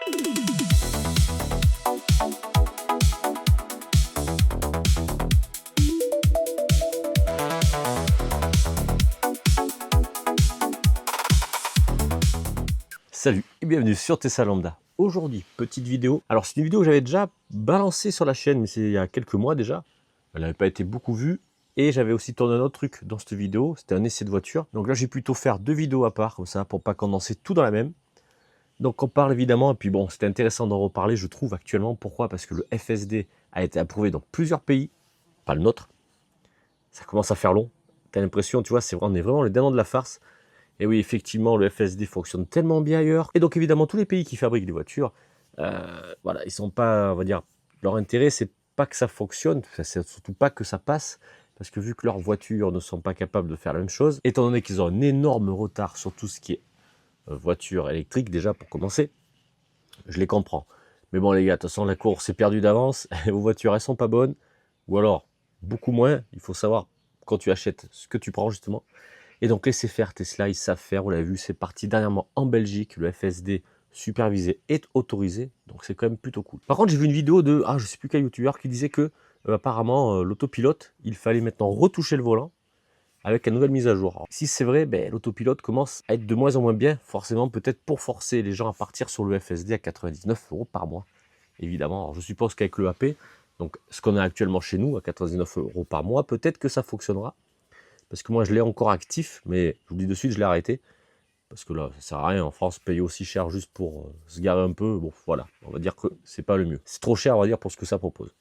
Salut et bienvenue sur Tesla Lambda. Aujourd'hui, petite vidéo. Alors c'est une vidéo que j'avais déjà balancée sur la chaîne, mais c'est il y a quelques mois déjà. Elle n'avait pas été beaucoup vue. Et j'avais aussi tourné un autre truc dans cette vidéo, c'était un essai de voiture. Donc là j'ai plutôt faire deux vidéos à part, comme ça, pour pas condenser tout dans la même. Donc on parle évidemment, et puis bon, c'était intéressant d'en reparler, je trouve actuellement. Pourquoi? Parce que le FSD a été approuvé dans plusieurs pays, pas le nôtre. Ça commence à faire long. T'as l'impression, tu vois, on est vraiment les dindons de la farce. Et oui, effectivement, le FSD fonctionne tellement bien ailleurs. Et donc, évidemment, tous les pays qui fabriquent des voitures, voilà, ils sont pas, on va dire, leur intérêt, c'est pas que ça fonctionne, c'est surtout pas que ça passe, parce que vu que leurs voitures ne sont pas capables de faire la même chose, étant donné qu'ils ont un énorme retard sur tout ce qui est voiture électrique, déjà, pour commencer, je les comprends. Mais bon, les gars, de toute façon, la course est perdue d'avance, vos voitures, elles sont pas bonnes, ou alors, beaucoup moins, il faut savoir, quand tu achètes, ce que tu prends, justement. Et donc laissez faire, Tesla, ils savent faire, vous l'avez vu, c'est parti dernièrement en Belgique, le FSD supervisé est autorisé, donc c'est quand même plutôt cool. Par contre, j'ai vu une vidéo de, je sais plus quel youtubeur qui disait que apparemment l'autopilote, il fallait maintenant retoucher le volant avec la nouvelle mise à jour. Alors, si c'est vrai, l'autopilote commence à être de moins en moins bien, forcément peut-être pour forcer les gens à partir sur le FSD à 99 € par mois, évidemment. Alors, je suppose qu'avec le AP, donc ce qu'on a actuellement chez nous à 99 € par mois, peut-être que ça fonctionnera. Parce que moi, je l'ai encore actif, mais je vous dis de suite, je l'ai arrêté. Parce que là, ça sert à rien. En France, payer aussi cher juste pour se garer un peu. Bon, voilà. On va dire que c'est pas le mieux. C'est trop cher, on va dire, pour ce que ça propose.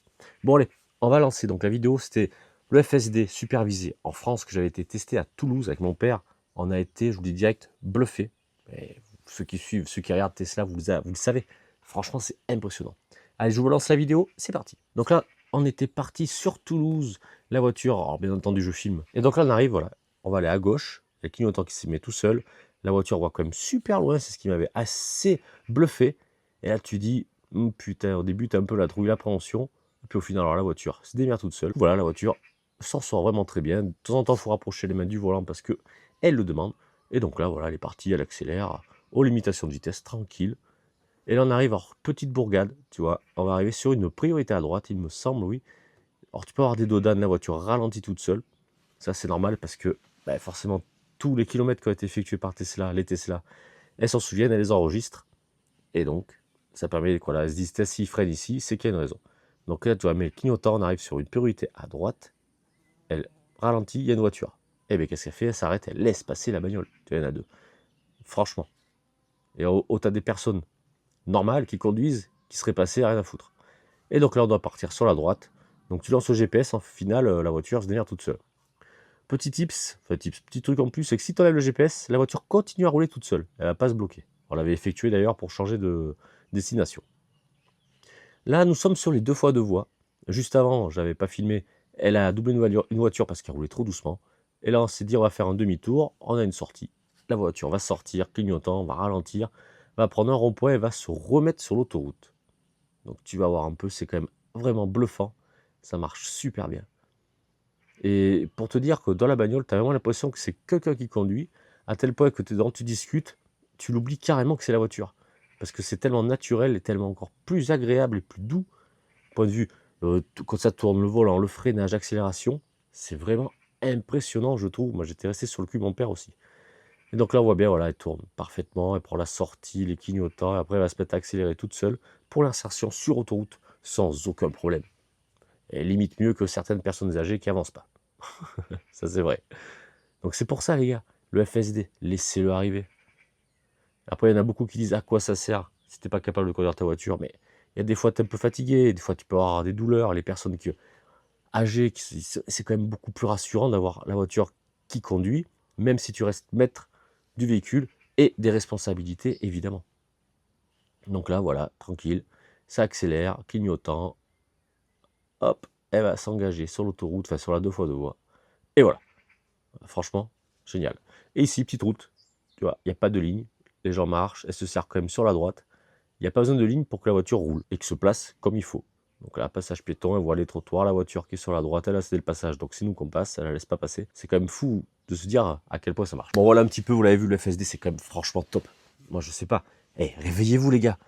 Bon, allez, on va lancer. Donc, la vidéo, c'était le FSD supervisé en France, que j'avais été testé à Toulouse avec mon père. On a été, je vous dis direct, bluffé. Et ceux qui suivent, ceux qui regardent Tesla, vous le savez. Franchement, c'est impressionnant. Allez, je vous lance la vidéo. C'est parti. Donc là, on était parti sur Toulouse, la voiture, alors bien entendu je filme. Et donc là on arrive, voilà, on va aller à gauche, il y a le clignotant qui s'y met tout seul, la voiture voit quand même super loin, c'est ce qui m'avait assez bluffé. Et là tu dis, putain, au début t'as un peu la trouille, l'appréhension, et puis au final alors la voiture se démerde toute seule. Voilà, la voiture s'en sort vraiment très bien, de temps en temps il faut rapprocher les mains du volant parce que elle le demande. Et donc là voilà, elle est partie, elle accélère, aux limitations de vitesse, tranquille. Et là, on arrive, alors, petite bourgade, tu vois, on va arriver sur une priorité à droite, il me semble, oui. Alors, tu peux avoir des dodanes, la voiture ralentit toute seule. Ça, c'est normal parce que, forcément, tous les kilomètres qui ont été effectués par Tesla, les Tesla, elles s'en souviennent, elles les enregistrent. Et donc, ça permet, quoi, là, elles se disent, s'il freine ici, c'est qu'il y a une raison. Donc là, tu vois, mais le clignotant, on arrive sur une priorité à droite, elle ralentit, il y a une voiture. Et bien, qu'est-ce qu'elle fait? Elle s'arrête, elle laisse passer la bagnole. Tu vois, il y en a deux. Franchement. Et au tas des personnes normales qui conduisent, qui seraient passées à rien à foutre. Et donc là, on doit partir sur la droite. Donc tu lances le GPS, en final, la voiture se démerde toute seule. Petit tips, petit truc en plus, c'est que si tu enlèves le GPS, la voiture continue à rouler toute seule. Elle ne va pas se bloquer. On l'avait effectué d'ailleurs pour changer de destination. Là, nous sommes sur les 2x2 voies. Juste avant, je n'avais pas filmé, elle a doublé une voiture parce qu'elle roulait trop doucement. Et là, on s'est dit, on va faire un demi-tour, on a une sortie. La voiture va sortir, clignotant, va ralentir, va prendre un rond-point et va se remettre sur l'autoroute. Donc tu vas voir un peu, c'est quand même vraiment bluffant. Ça marche super bien. Et pour te dire que dans la bagnole, tu as vraiment l'impression que c'est quelqu'un qui conduit, à tel point que tu discutes, tu l'oublies carrément que c'est la voiture. Parce que c'est tellement naturel et tellement encore plus agréable et plus doux. Point de vue, quand ça tourne, le volant, le freinage, l'accélération, c'est vraiment impressionnant, je trouve. Moi, j'étais resté sur le cul, mon père aussi. Et donc là, on voit bien, voilà, elle tourne parfaitement, elle prend la sortie, les clignotants, et après elle va se mettre à accélérer toute seule pour l'insertion sur autoroute sans aucun problème. Et limite mieux que certaines personnes âgées qui avancent pas. Ça, c'est vrai. Donc c'est pour ça, les gars, le FSD, laissez-le arriver. Après, il y en a beaucoup qui disent à quoi ça sert si t'es pas capable de conduire ta voiture, mais il y a des fois tu es un peu fatigué, des fois tu peux avoir des douleurs, les personnes âgées, c'est quand même beaucoup plus rassurant d'avoir la voiture qui conduit, même si tu restes maître du véhicule et des responsabilités, évidemment. Donc là, voilà, tranquille, ça accélère, clignotant, hop, elle va s'engager sur l'autoroute, enfin sur la 2x2 voies. Et voilà, franchement, génial. Et ici, petite route, tu vois, il n'y a pas de ligne, les gens marchent, elle se sert quand même sur la droite. Il n'y a pas besoin de ligne pour que la voiture roule et que se place comme il faut. Donc là, passage piéton, elle voit les trottoirs, la voiture qui est sur la droite, elle a cédé le passage. Donc c'est nous qu'on passe, elle la laisse pas passer. C'est quand même fou de se dire à quel point ça marche. Bon voilà un petit peu, vous l'avez vu, le FSD c'est quand même franchement top. Moi je sais pas. Réveillez-vous les gars.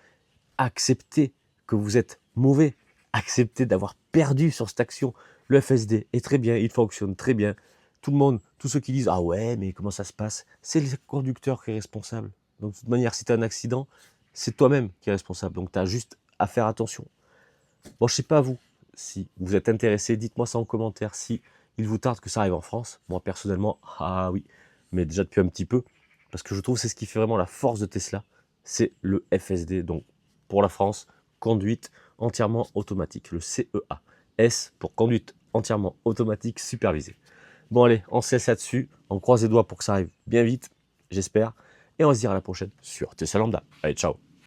acceptez que vous êtes mauvais, acceptez d'avoir perdu sur cette action. Le FSD est très bien, il fonctionne très bien. Tout le monde, tous ceux qui disent « Ah ouais, mais comment ça se passe ?» C'est le conducteur qui est responsable. Donc de toute manière, si tu as un accident, c'est toi-même qui est responsable. Donc tu as juste à faire attention. Bon, je sais pas vous, si vous êtes intéressé, dites-moi ça en commentaire si il vous tarde que ça arrive en France. Moi personnellement, ah oui, mais déjà depuis un petit peu, parce que je trouve que c'est ce qui fait vraiment la force de Tesla, c'est le FSD. Donc pour la France, conduite entièrement automatique, le CEA. S pour conduite entièrement automatique supervisée. Bon allez, on se laisse là-dessus, on croise les doigts pour que ça arrive bien vite, j'espère, et on se dit à la prochaine sur Tesla Lambda. Allez, ciao.